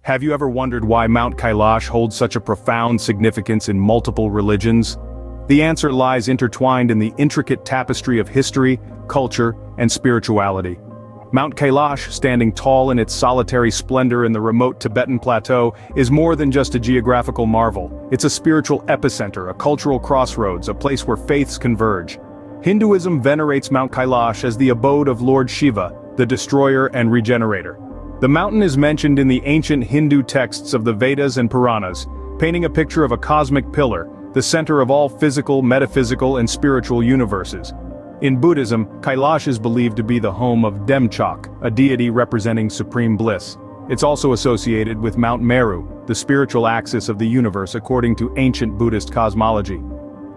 Have you ever wondered why Mount Kailash holds such a profound significance in multiple religions? The answer lies intertwined in the intricate tapestry of history, culture, and spirituality. Mount Kailash, standing tall in its solitary splendor in the remote Tibetan plateau, is more than just a geographical marvel. It's a spiritual epicenter, a cultural crossroads, a place where faiths converge. Hinduism venerates Mount Kailash as the abode of Lord Shiva, the destroyer and regenerator. The mountain is mentioned in the ancient Hindu texts of the Vedas and Puranas, painting a picture of a cosmic pillar, the center of all physical, metaphysical, and spiritual universes. In Buddhism, Kailash is believed to be the home of Demchok, a deity representing supreme bliss. It's also associated with Mount Meru, the spiritual axis of the universe according to ancient Buddhist cosmology.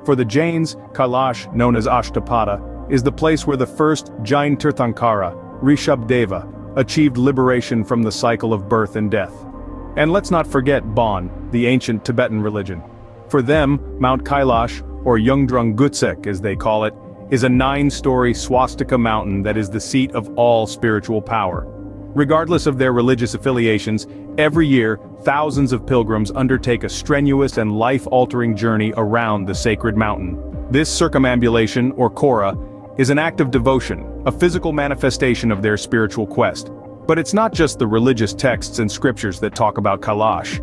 For the Jains, Kailash, known as Ashtapada, is the place where the first Jain Tirthankara, Rishabdeva, achieved liberation from the cycle of birth and death. And let's not forget Bon, the ancient Tibetan religion. For them, Mount Kailash, or Yungdrung Gutsek as they call it, is a 9-story swastika mountain that is the seat of all spiritual power. Regardless of their religious affiliations, every year, thousands of pilgrims undertake a strenuous and life-altering journey around the sacred mountain. This circumambulation, or Kora, is an act of devotion, a physical manifestation of their spiritual quest. But it's not just the religious texts and scriptures that talk about Kailash.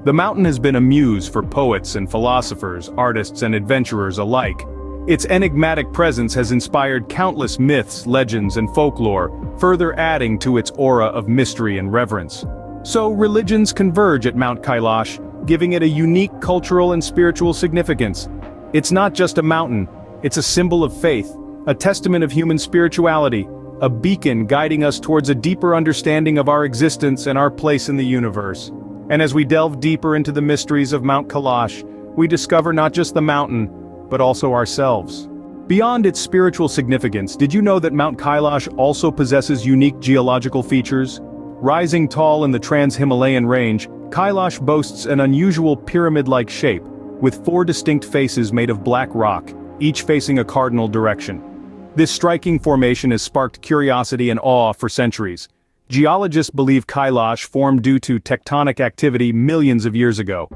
The mountain has been a muse for poets and philosophers, artists and adventurers alike. Its enigmatic presence has inspired countless myths, legends, and folklore, further adding to its aura of mystery and reverence. So religions converge at Mount Kailash, giving it a unique cultural and spiritual significance. It's not just a mountain, it's a symbol of faith, a testament of human spirituality, a beacon guiding us towards a deeper understanding of our existence and our place in the universe. And as we delve deeper into the mysteries of Mount Kailash, we discover not just the mountain, but also ourselves. Beyond its spiritual significance, did you know that Mount Kailash also possesses unique geological features? Rising tall in the Trans-Himalayan range, Kailash boasts an unusual pyramid-like shape, with 4 distinct faces made of black rock, each facing a cardinal direction. This striking formation has sparked curiosity and awe for centuries. Geologists believe Kailash formed due to tectonic activity millions of years ago.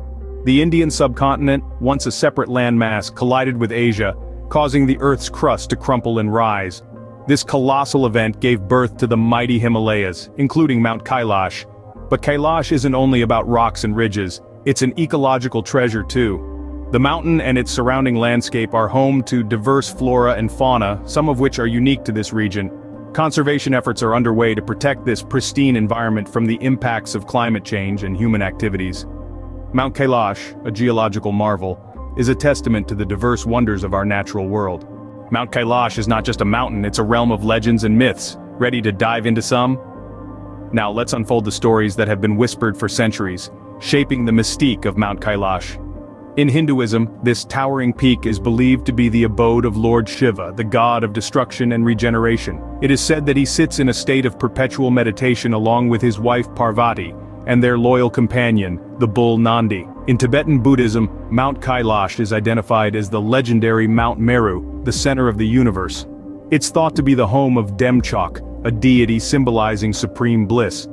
The Indian subcontinent, once a separate landmass, collided with Asia, causing the Earth's crust to crumple and rise. This colossal event gave birth to the mighty Himalayas, including Mount Kailash. But Kailash isn't only about rocks and ridges, it's an ecological treasure too. The mountain and its surrounding landscape are home to diverse flora and fauna, some of which are unique to this region. Conservation efforts are underway to protect this pristine environment from the impacts of climate change and human activities. Mount Kailash, a geological marvel, is a testament to the diverse wonders of our natural world. Mount Kailash is not just a mountain, it's a realm of legends and myths. Ready to dive into some? Now let's unfold the stories that have been whispered for centuries, shaping the mystique of Mount Kailash. In Hinduism, this towering peak is believed to be the abode of Lord Shiva, the god of destruction and regeneration. It is said that he sits in a state of perpetual meditation along with his wife Parvati, and their loyal companion, the bull Nandi. In Tibetan Buddhism, Mount Kailash is identified as the legendary Mount Meru, the center of the universe. It's thought to be the home of Demchok, a deity symbolizing supreme bliss.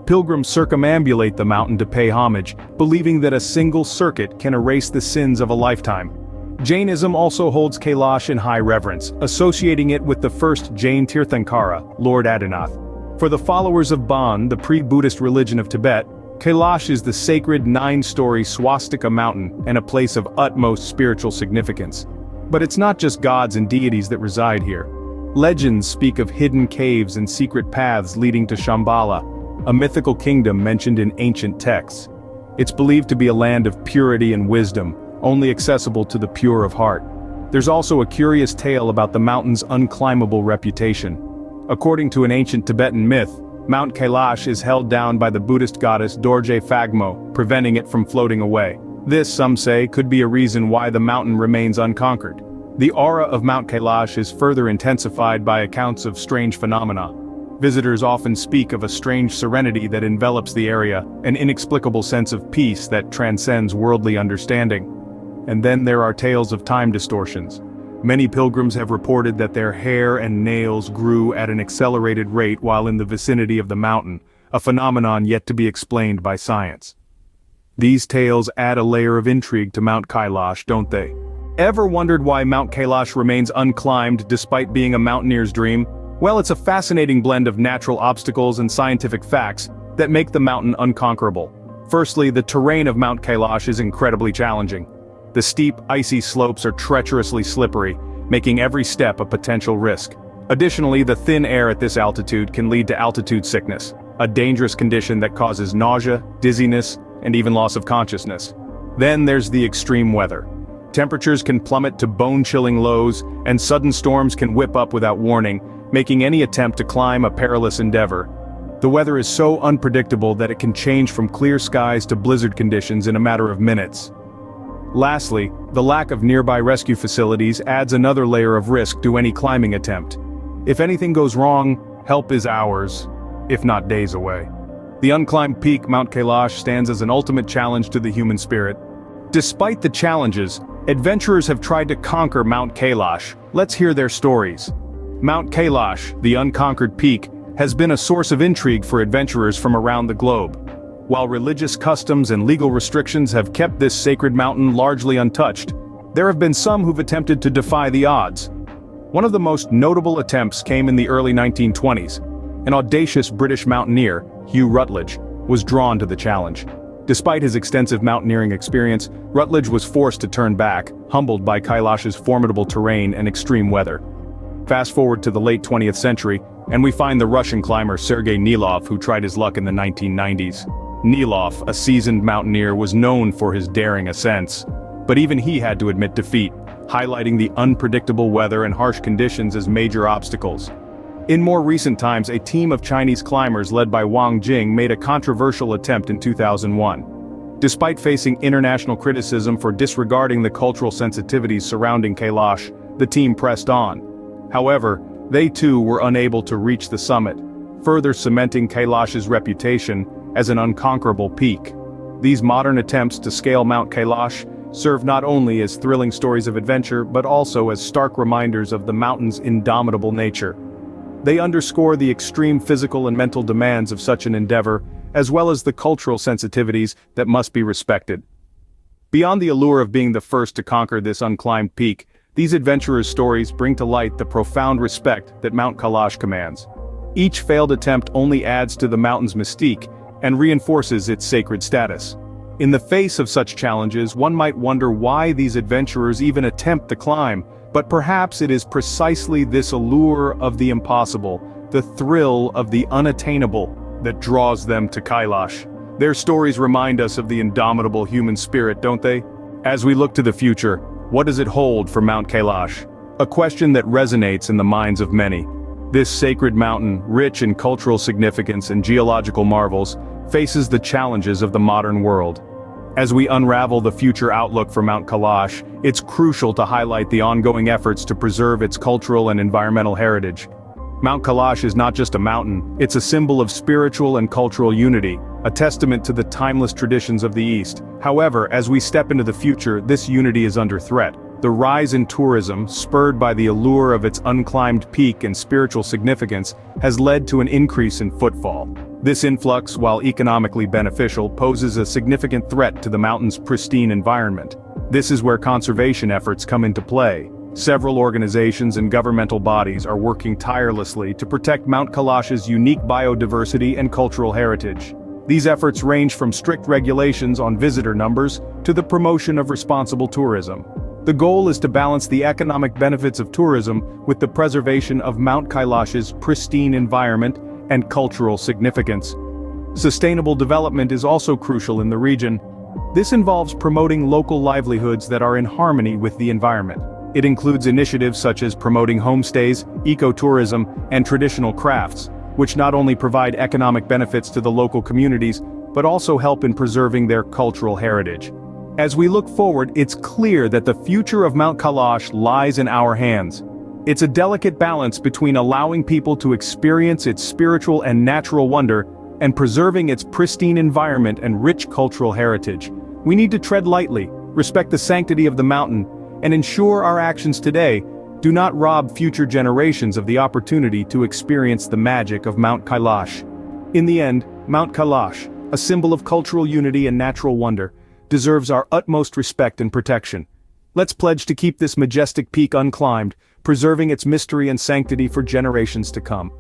Pilgrims circumambulate the mountain to pay homage, believing that a single circuit can erase the sins of a lifetime. Jainism also holds Kailash in high reverence, associating it with the first Jain Tirthankara, Lord Adinath. For the followers of Bon, the pre-Buddhist religion of Tibet, Kailash is the sacred 9-story swastika mountain and a place of utmost spiritual significance. But it's not just gods and deities that reside here. Legends speak of hidden caves and secret paths leading to Shambhala, a mythical kingdom mentioned in ancient texts. It's believed to be a land of purity and wisdom, only accessible to the pure of heart. There's also a curious tale about the mountain's unclimbable reputation. According to an ancient Tibetan myth, Mount Kailash is held down by the Buddhist goddess Dorje Phagmo, preventing it from floating away. This, some say, could be a reason why the mountain remains unconquered. The aura of Mount Kailash is further intensified by accounts of strange phenomena. Visitors often speak of a strange serenity that envelops the area, an inexplicable sense of peace that transcends worldly understanding. And then there are tales of time distortions. Many pilgrims have reported that their hair and nails grew at an accelerated rate while in the vicinity of the mountain, a phenomenon yet to be explained by science. These tales add a layer of intrigue to Mount Kailash, don't they? Ever wondered why Mount Kailash remains unclimbed despite being a mountaineer's dream? Well, it's a fascinating blend of natural obstacles and scientific facts that make the mountain unconquerable. Firstly, the terrain of Mount Kailash is incredibly challenging. The steep, icy slopes are treacherously slippery, making every step a potential risk. Additionally, the thin air at this altitude can lead to altitude sickness, a dangerous condition that causes nausea, dizziness, and even loss of consciousness. Then there's the extreme weather. Temperatures can plummet to bone-chilling lows, and sudden storms can whip up without warning, making any attempt to climb a perilous endeavor. The weather is so unpredictable that it can change from clear skies to blizzard conditions in a matter of minutes. Lastly, the lack of nearby rescue facilities adds another layer of risk to any climbing attempt. If anything goes wrong, help is hours, if not days away. The unclimbed peak Mount Kailash stands as an ultimate challenge to the human spirit. Despite the challenges, adventurers have tried to conquer Mount Kailash. Let's hear their stories. Mount Kailash, the unconquered peak, has been a source of intrigue for adventurers from around the globe. While religious customs and legal restrictions have kept this sacred mountain largely untouched, there have been some who've attempted to defy the odds. One of the most notable attempts came in the early 1920s. An audacious British mountaineer, Hugh Rutledge, was drawn to the challenge. Despite his extensive mountaineering experience, Rutledge was forced to turn back, humbled by Kailash's formidable terrain and extreme weather. Fast forward to the late 20th century, and we find the Russian climber Sergei Nilov, who tried his luck in the 1990s. Nilov, a seasoned mountaineer, was known for his daring ascents, but even he had to admit defeat, highlighting the unpredictable weather and harsh conditions as major obstacles. In more recent times, a team of Chinese climbers led by Wang Jing made a controversial attempt in 2001. Despite facing international criticism for disregarding the cultural sensitivities surrounding Kailash, the team pressed on. However, they too were unable to reach the summit, further cementing Kailash's reputation as an unconquerable peak. These modern attempts to scale Mount Kailash serve not only as thrilling stories of adventure but also as stark reminders of the mountain's indomitable nature. They underscore the extreme physical and mental demands of such an endeavor, as well as the cultural sensitivities that must be respected. Beyond the allure of being the first to conquer this unclimbed peak, these adventurers' stories bring to light the profound respect that Mount Kailash commands. Each failed attempt only adds to the mountain's mystique and reinforces its sacred status. In the face of such challenges, one might wonder why these adventurers even attempt the climb, but perhaps it is precisely this allure of the impossible, the thrill of the unattainable, that draws them to Kailash. Their stories remind us of the indomitable human spirit, don't they? As we look to the future, what does it hold for Mount Kailash? A question that resonates in the minds of many. This sacred mountain, rich in cultural significance and geological marvels, faces the challenges of the modern world. As we unravel the future outlook for Mount Kailash, it's crucial to highlight the ongoing efforts to preserve its cultural and environmental heritage. Mount Kailash is not just a mountain, it's a symbol of spiritual and cultural unity, a testament to the timeless traditions of the East. However, as we step into the future, this unity is under threat. The rise in tourism, spurred by the allure of its unclimbed peak and spiritual significance, has led to an increase in footfall. This influx, while economically beneficial, poses a significant threat to the mountain's pristine environment. This is where conservation efforts come into play. Several organizations and governmental bodies are working tirelessly to protect Mount Kailash's unique biodiversity and cultural heritage. These efforts range from strict regulations on visitor numbers to the promotion of responsible tourism. The goal is to balance the economic benefits of tourism with the preservation of Mount Kailash's pristine environment and cultural significance. Sustainable development is also crucial in the region. This involves promoting local livelihoods that are in harmony with the environment. It includes initiatives such as promoting homestays, ecotourism, and traditional crafts, which not only provide economic benefits to the local communities, but also help in preserving their cultural heritage. As we look forward, it's clear that the future of Mount Kailash lies in our hands. It's a delicate balance between allowing people to experience its spiritual and natural wonder and preserving its pristine environment and rich cultural heritage. We need to tread lightly, respect the sanctity of the mountain, and ensure our actions today do not rob future generations of the opportunity to experience the magic of Mount Kailash. In the end, Mount Kailash, a symbol of cultural unity and natural wonder, deserves our utmost respect and protection. Let's pledge to keep this majestic peak unclimbed, preserving its mystery and sanctity for generations to come.